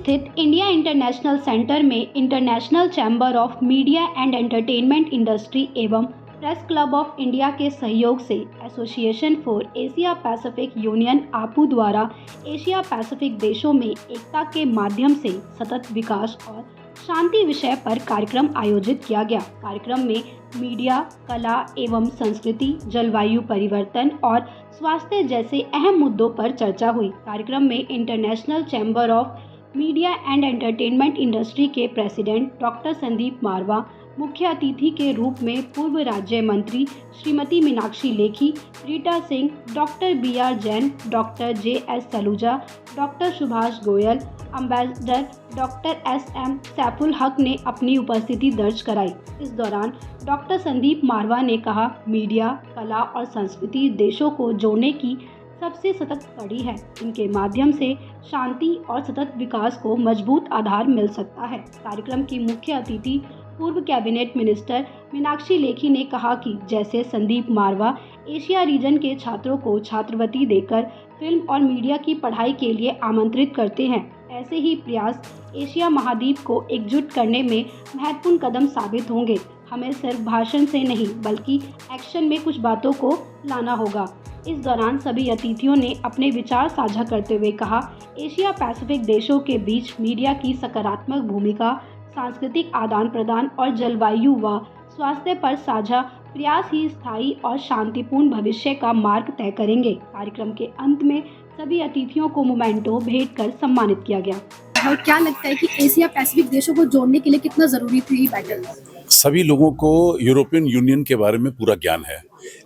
स्थित India international centre में international chamber of media and entertainment industry एवं press club of India के सहयोग से association for Asia Pacific union आपू द्वारा एशिया पैसिफिक देशों में एकता के माध्यम से सतत विकास और शांति विषय पर कार्यक्रम आयोजित किया गया। कार्यक्रम में मीडिया, कला एवं संस्कृति, जलवायु परिवर्तन और स्वास्थ्य जैसे अहम मुद्दों पर चर्चा हुई। कार्यक्रम में international chamber of media and entertainment industry के प्रेसिडेंट डॉक्टर संदीप मारवा, मुख्य अतिथि के रूप में पूर्व राज्य मंत्री Shrimati Meenakshi Lekhi, Rita Singh, doctor BR Jain, doctor JS Saluja, doctor Subhash Goyal, ambassador doctor SM Saiful हक ने अपनी उपस्थिति दर्ज कराई। इस दौरान डॉक्टर संदीप मारवा ने कहा, मीडिया, कला और संस्कृति देशों को जोड़ने की सबसे सतत कड़ी है। इनके माध्यम से शांति और सतत विकास को मजबूत आधार मिल सकता है। कार्यक्रम की मुख्य अतिथि पूर्व कैबिनेट मिनिस्टर मीनाक्षी लेखी ने कहा कि जैसे संदीप मारवा एशिया रीजन के छात्रों को छात्रवृत्ति देकर फिल्म और मीडिया की पढ़ाई के लिए आमंत्रित करते हैं, ऐसे ही प्रयास एशिया महाद्वीप को एकजुट करने में महत्वपूर्ण कदम साबित होंगे। हमें सिर्फ भाषण से नहीं बल्कि एक्शन में कुछ बातों को लाना होगा। इस दौरान सभी अतिथियों ने अपने विचार साझा करते हुए कहा, एशिया पैसिफिक देशों के बीच मीडिया की सकारात्मक भूमिका, सांस्कृतिक आदान प्रदान और जलवायु व स्वास्थ्य पर साझा प्रयास ही स्थायी और शांतिपूर्ण भविष्य का मार्ग तय करेंगे। कार्यक्रम के अंत में सभी अतिथियों को मोमेंटो भेंट कर सम्मानित किया गया। और क्या लगता है कि एशिया पैसिफिक देशों को जोड़ने के लिए कितना जरूरी थी ये बैटल? सभी लोगों को यूरोपियन यूनियन के बारे में पूरा ज्ञान है,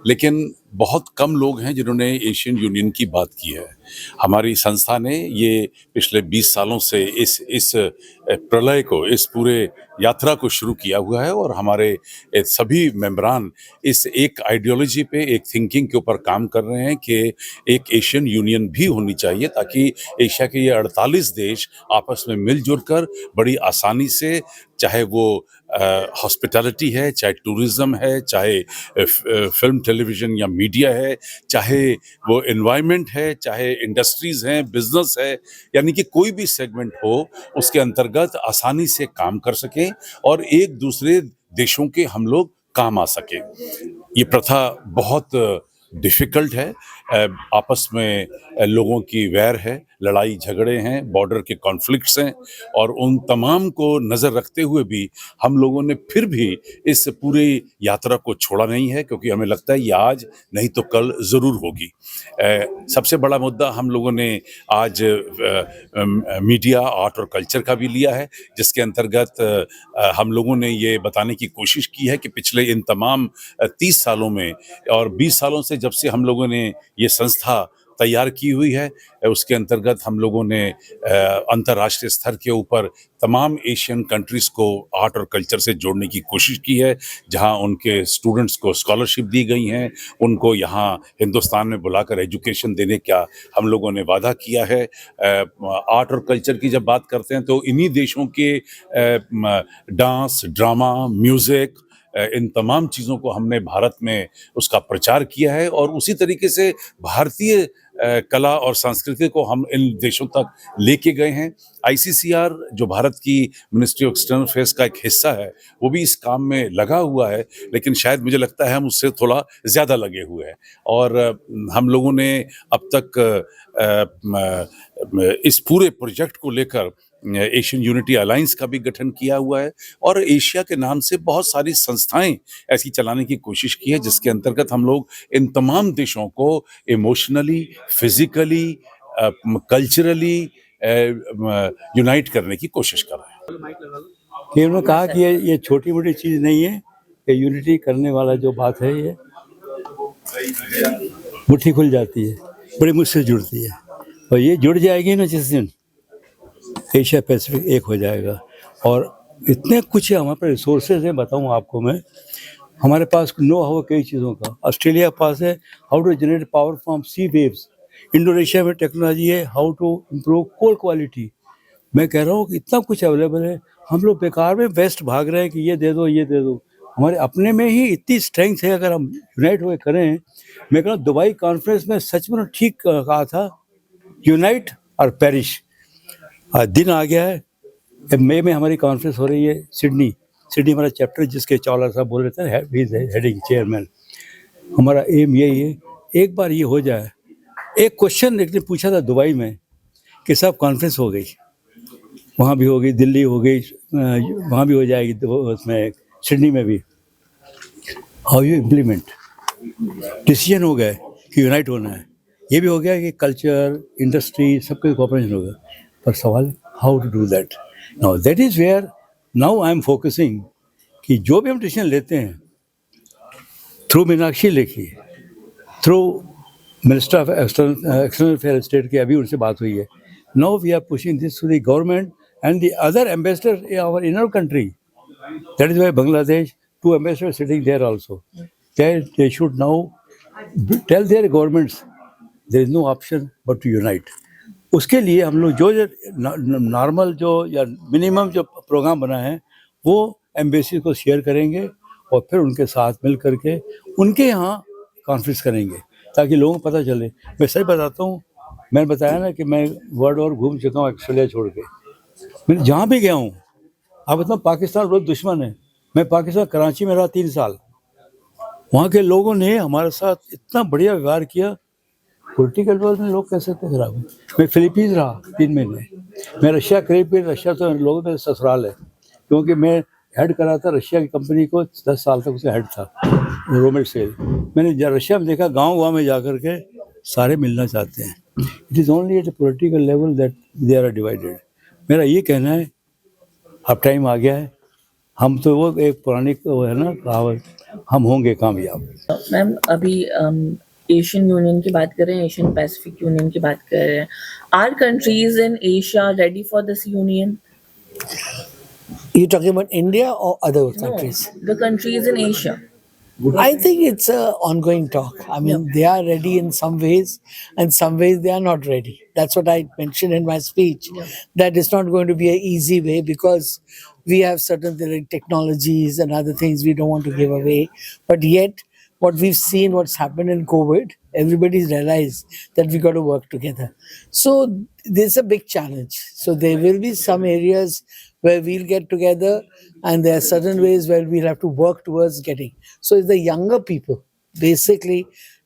लेकिन बहुत कम लोग हैं जिन्होंने एशियन यूनियन की बात की है। हमारी संस्था ने ये पिछले 20 सालों से इस प्रलय को, इस पूरे यात्रा को शुरू किया हुआ है और हमारे सभी मेंबरान इस एक आइडियोलॉजी पे, एक थिंकिंग के ऊपर काम कर रहे हैं कि एक एशियन यूनियन भी होनी चाहिए ताकि एशिया के ये 48 देश आपस में मिलजुल कर बड़ी आसानी से, चाहे वो हॉस्पिटैलिटी है, चाहे टूरिज्म है, चाहे फिल्म, टेलीविज़न या मीडिया है, चाहे वो एनवायरनमेंट है, चाहे इंडस्ट्रीज़ हैं, बिजनेस है, यानी कि कोई भी सेगमेंट हो उसके अंतर्गत आसानी से काम कर सकें और एक दूसरे देशों के हम लोग काम आ सकें। ये प्रथा बहुत डिफ़िकल्ट है, आपस में लोगों की वैर है, लड़ाई झगड़े हैं, बॉर्डर के कॉन्फ्लिक्ट्स हैं और उन तमाम को नज़र रखते हुए भी हम लोगों ने फिर भी इस पूरी यात्रा को छोड़ा नहीं है, क्योंकि हमें लगता है ये आज नहीं तो कल ज़रूर होगी। सबसे बड़ा मुद्दा हम लोगों ने आज मीडिया, आर्ट और कल्चर का भी लिया है, जिसके अंतर्गत हम लोगों ने ये बताने की कोशिश की है कि पिछले इन तमाम 30 सालों में और 20 सालों से जब से हम लोगों ने ये संस्था तैयार की हुई है, उसके अंतर्गत हम लोगों ने अंतर्राष्ट्रीय स्तर के ऊपर तमाम एशियन कंट्रीज़ को आर्ट और कल्चर से जोड़ने की कोशिश की है, जहां उनके स्टूडेंट्स को स्कॉलरशिप दी गई हैं, उनको यहां हिंदुस्तान में बुलाकर एजुकेशन देने का हम लोगों ने वादा किया है। आर्ट और कल्चर की जब बात करते हैं तो इन्हीं देशों के डांस, ड्रामा, म्यूज़िक, इन तमाम चीज़ों को हमने भारत में उसका प्रचार किया है और उसी तरीके से भारतीय कला और संस्कृति को हम इन देशों तक लेके गए हैं। ICCR जो भारत की मिनिस्ट्री ऑफ एक्सटर्नल अफेयर्स का एक हिस्सा है, वो भी इस काम में लगा हुआ है, लेकिन शायद मुझे लगता है हम उससे थोड़ा ज़्यादा लगे हुए हैं और हम लोगों ने अब तक इस पूरे प्रोजेक्ट को लेकर एशियन यूनिटी अलायंस का भी गठन किया हुआ है और एशिया के नाम से बहुत सारी संस्थाएं ऐसी चलाने की कोशिश की है, जिसके अंतर्गत हम लोग इन तमाम देशों को इमोशनली, फिजिकली, कल्चरली यूनाइट करने की कोशिश कर रहे हैं। कि उन्होंने कहा कि ये छोटी मोटी चीज़ नहीं है, कि यूनिटी करने वाला जो बात है ये मुट्ठी खुल जाती है, बड़ी मुश्किल जुड़ती है और ये जुड़ जाएगी ना जिस दिन एशिया पैसिफिक एक हो जाएगा। और इतने कुछ हमारे पास रिसोर्सेज हैं, बताऊं आपको मैं, हमारे पास नो हाउ कई चीज़ों का। ऑस्ट्रेलिया के पास है how to generate power from sea waves, Indonesia में टेक्नोलॉजी है how to improve coal quality. मैं कह रहा हूँ कि इतना कुछ अवेलेबल है, हम लोग बेकार में वेस्ट भाग रहे हैं कि ये दे दो ये दे दो। हमारे अपने में ही इतनी स्ट्रेंथ है, अगर हम यूनाइट होकर करें। मैं कह रहा हूँ दुबई कॉन्फ्रेंस में सच में ठीक कहा था, यूनाइट और पेरिश। आज दिन आ गया है। अब मई में हमारी कॉन्फ्रेंस हो रही है सिडनी हमारा चैप्टर, जिसके चावला साहब बोल रहे थे, हेडिंग चेयरमैन। हमारा एम यही है, एक बार ये हो जाए। एक क्वेश्चन एक ने पूछा था दुबई में कि साहब कॉन्फ्रेंस हो गई, वहाँ भी हो गई, दिल्ली हो गई, वहाँ भी हो जाएगी, तो उसमें सिडनी में भी, हाउ यू इम्प्लीमेंट। डिसीजन हो गया कि यूनाइट होना है, ये भी हो गया कि कल्चर, इंडस्ट्री, सबके कोऑपरेशन होगा, पर सवाल how to do that. Now that is where now I am focusing कि जो भी हम डिसीजन लेते हैं, through Meenakshi Lekhi, through minister of external affair state की अभी उनसे बात हुई है। Now we are pushing this to the government and the other ambassador in our country. That is why Bangladesh, 2 ambassadors sitting there also. They should now tell their governments there is no option but to unite. उसके लिए हम लोग जो normal जो या minimum जो programme बना है वो एम्बेसी को शेयर करेंगे और फिर उनके साथ मिल करके उनके यहाँ कॉन्फ्रेंस करेंगे, ताकि लोगों को पता चले। मैं सही बताता हूँ, मैंने बताया ना कि मैं वर्ल्ड और घूम चुका हूँ ऑस्ट्रेलिया छोड़ के। मैं जहाँ भी गया हूँ, आप बताओ, पाकिस्तान रोज दुश्मन है। मैं पाकिस्तान कराची में रहा 3 साल, वहाँ के लोगों ने हमारे साथ इतना बढ़िया व्यवहार किया। पॉलिटिकल लेवल में लोग कैसे थे खराब। मैं फिलीपींस रहा 3 महीने, मैं रशिया करीब, रशिया तो लोगों में ससुराल है, क्योंकि मैं हेड करा था रशिया की कंपनी को, 10 साल तक उसका हेड था, रोमेट सेल। मैंने रशिया में देखा, गाँव में जा कर के सारे मिलना चाहते हैं। It is only at a political level that they are divided. मेरा ये कहना है, अब टाइम आ गया है, हम तो वो एक पुरानी वो है ना कहावत, हम होंगे कामयाब। मैम अभी एशियन यूनियन की बात कर रहे हैं, एशियन पैसिफिक यूनियन की बात कर रहे हैं। Are countries in Asia ready for this union? You talking about India or other countries? No, the countries in Asia. I think it's an ongoing talk. I mean, they are ready in some ways, and some ways they are not ready. That's what I mentioned in my speech. That it's not going to be an easy way, because we have certain technologies and other things we don't want to give away. But yet, what we've seen, what's happened in COVID, everybody's realized that we got to work together. So there's a big challenge. So there will be some areas where we'll get together, and there are certain ways where we'll have to work towards getting. So it's the younger people, basically,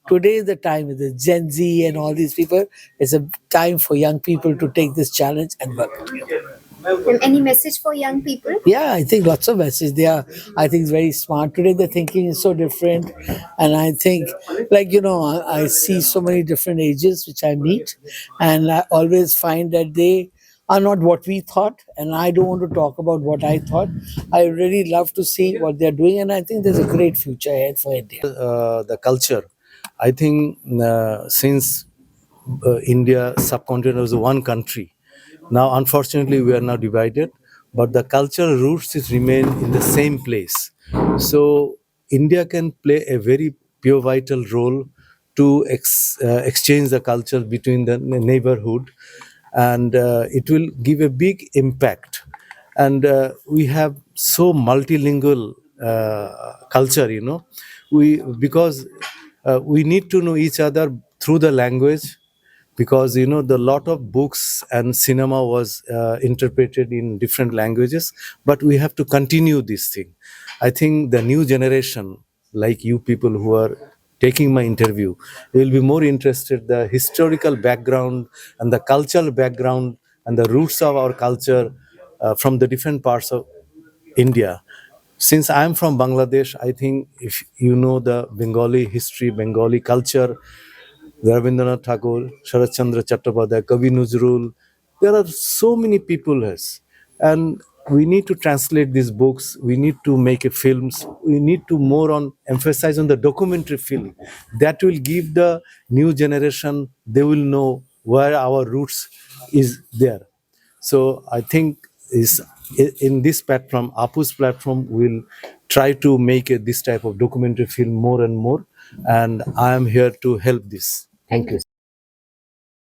today is the time with the Gen Z and all these people. It's a time for young people to take this challenge and work together. And any message for young people? Yeah, I think lots of messages. They are, I think, very smart. Today, the thinking is so different. And I think, like, I see so many different ages which I meet. And I always find that they are not what we thought. And I don't want to talk about what I thought. I really love to see what they're doing. And I think there's a great future ahead for India. The culture, I think since India subcontinent was one country, now unfortunately we are now divided, but the cultural roots is remain in the same place. So India can play a very pure vital role to exchange the culture between the neighborhood, and it will give a big impact. And we have so multilingual culture, because we need to know each other through the language, because the lot of books and cinema was interpreted in different languages, but we have to continue this thing. I think the new generation, like you people who are taking my interview, will be more interested the historical background and the cultural background and the roots of our culture from the different parts of India. Since I am from Bangladesh, I think if you know the Bengali history, Bengali culture, Rabindranath Tagore, Sharat Chandra Chattopadhyay, Kavi Nazrul, there are so many people, and we need to translate these books. We need to make films. We need to more on emphasize on the documentary film. That will give the new generation, they will know where our roots is there. So I think in this platform, Apu's platform, will try to make this type of documentary film more and more, and I am here to help this. Thank you.